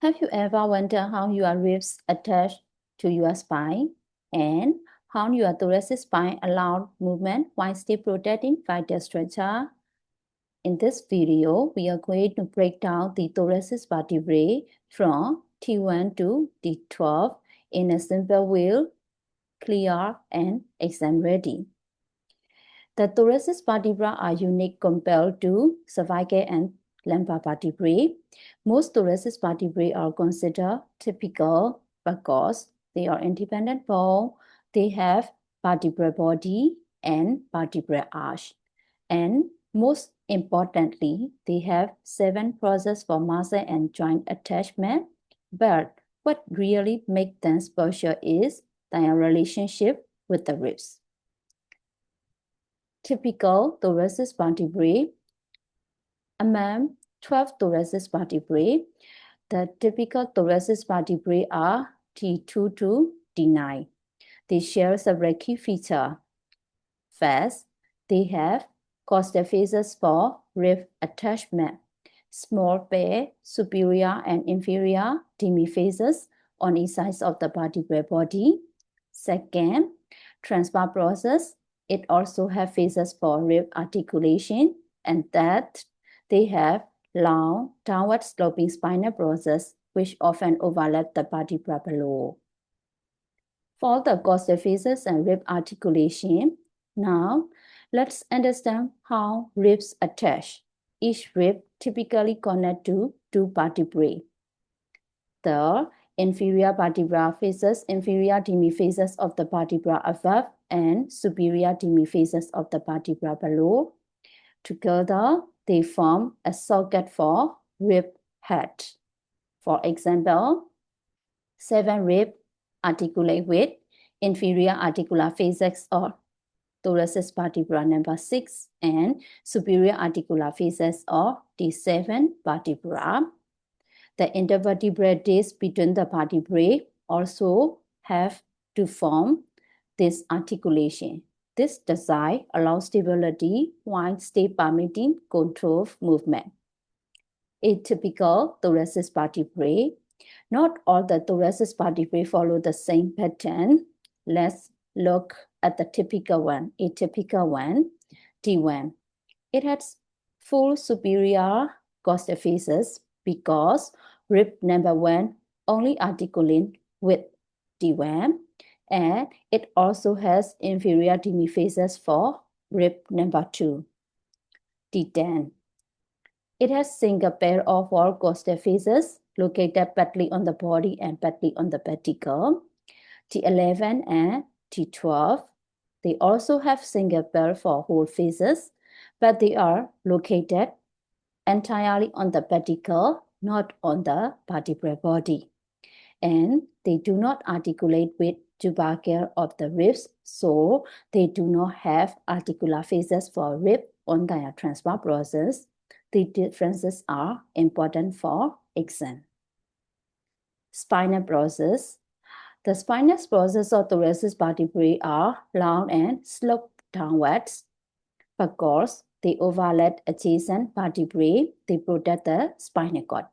Have you ever wondered how your ribs attach to your spine and how your thoracic spine allows movement while still protecting vital structure? In this video, we are going to break down the thoracic vertebrae from T1 to T12 in a simple way, clear and exam ready. The thoracic vertebrae are unique compared to cervical and lumbar vertebrae. Most thoracic vertebrae are considered typical because they are independent bone, they have vertebral body and vertebral arch. And most importantly, they have 7 processes for muscle and joint attachment. But what really makes them special is their relationship with the ribs. Typical thoracic vertebrae. Among 12 thoracic vertebrae, the typical thoracic vertebrae are T2 to T9. They share several key features. First, they have costal facets for rib attachment, small pair, superior and inferior demifacets on each side of the vertebral body. Second, transfer process. It also has facets for rib articulation, and that they have long, downward sloping spinal process, which often overlap the vertebra below. For the costal facets and rib articulation, now let's understand how ribs attach. Each rib typically connects to 2 vertebrae. The inferior vertebra faces inferior demifacets of the vertebra above and superior demifacets of the vertebra below. Together, they form a socket for rib head. For example, 7 ribs articulate with inferior articular facets or thoracic vertebra number 6 and superior articular facets or T7 vertebra. The intervertebral disc between the vertebrae also have to form this articulation. This design allows stability while still permitting controlled movement. Atypical thoracic vertebrae. Not all the thoracic vertebrae follow the same pattern. Let's look at the typical one, atypical one, T1. It has full superior costal facets because rib number 1 only articulate with T1, and it also has inferior demifacets for rib number 2, T10. It has single pair of 4 costal facets located partly on the body and partly on the pedicle, T11 and T12. They also have single pair for whole faces, but they are located entirely on the pedicle, not on the vertebral body. And they do not articulate with tubercle of the ribs, so they do not have articular facets for rib on their transfer process. The differences are important for exam. Spinal process. The spinal process of thoracic vertebrae are long and slope downwards. Because they overlap adjacent vertebrae, they protect the spinal cord.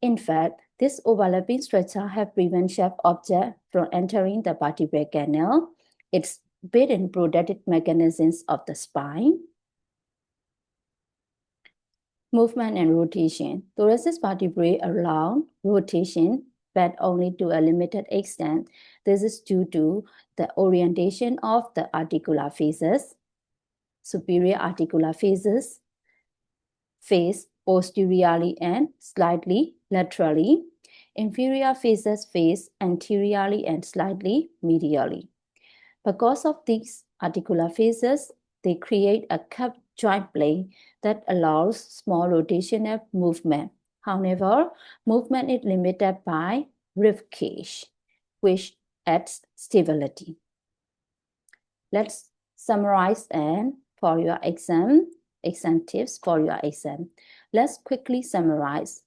In fact, this overlapping structure have prevented sharp objects from entering the vertebral canal. It's built-in protective mechanisms of the spine. Movement and rotation. Thoracic vertebrae allow rotation, but only to a limited extent. This is due to the orientation of the articular faces. Superior articular faces face posteriorly and slightly laterally. Inferior faces face anteriorly and slightly medially. Because of these articular faces, they create a cupped joint plane that allows small rotational movement. However, movement is limited by rib cage, which adds stability. Let's summarize and for your exam tips for your exam. Let's quickly summarize.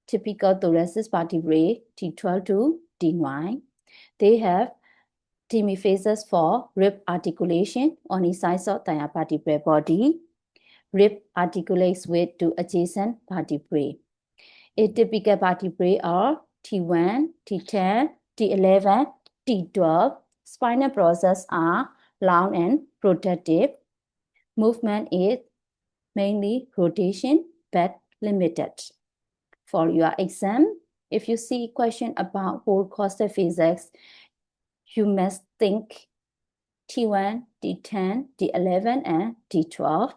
Typical thoracic vertebrae, T12 to T9. They have demifacets for rib articulation on each side of their vertebral body. Rib articulates with 2 adjacent vertebrae. Atypical vertebrae are T1, T10, T11, T12. Spinal process are long and protective. Movement is mainly rotation but limited. For your exam, if you see question about whole costal facets, you must think T1, T10, T11, and T12.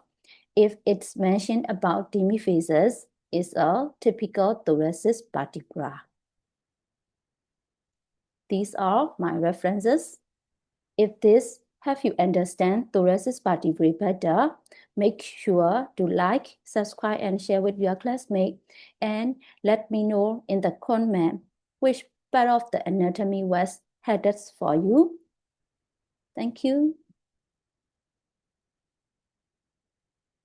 If it's mentioned about demifacets, it's a typical thoracic vertebra. These are my references. If this helps you understand thoracic vertebrae better, make sure to like, subscribe, and share with your classmates. And let me know in the comment which part of the anatomy was hardest for you. Thank you.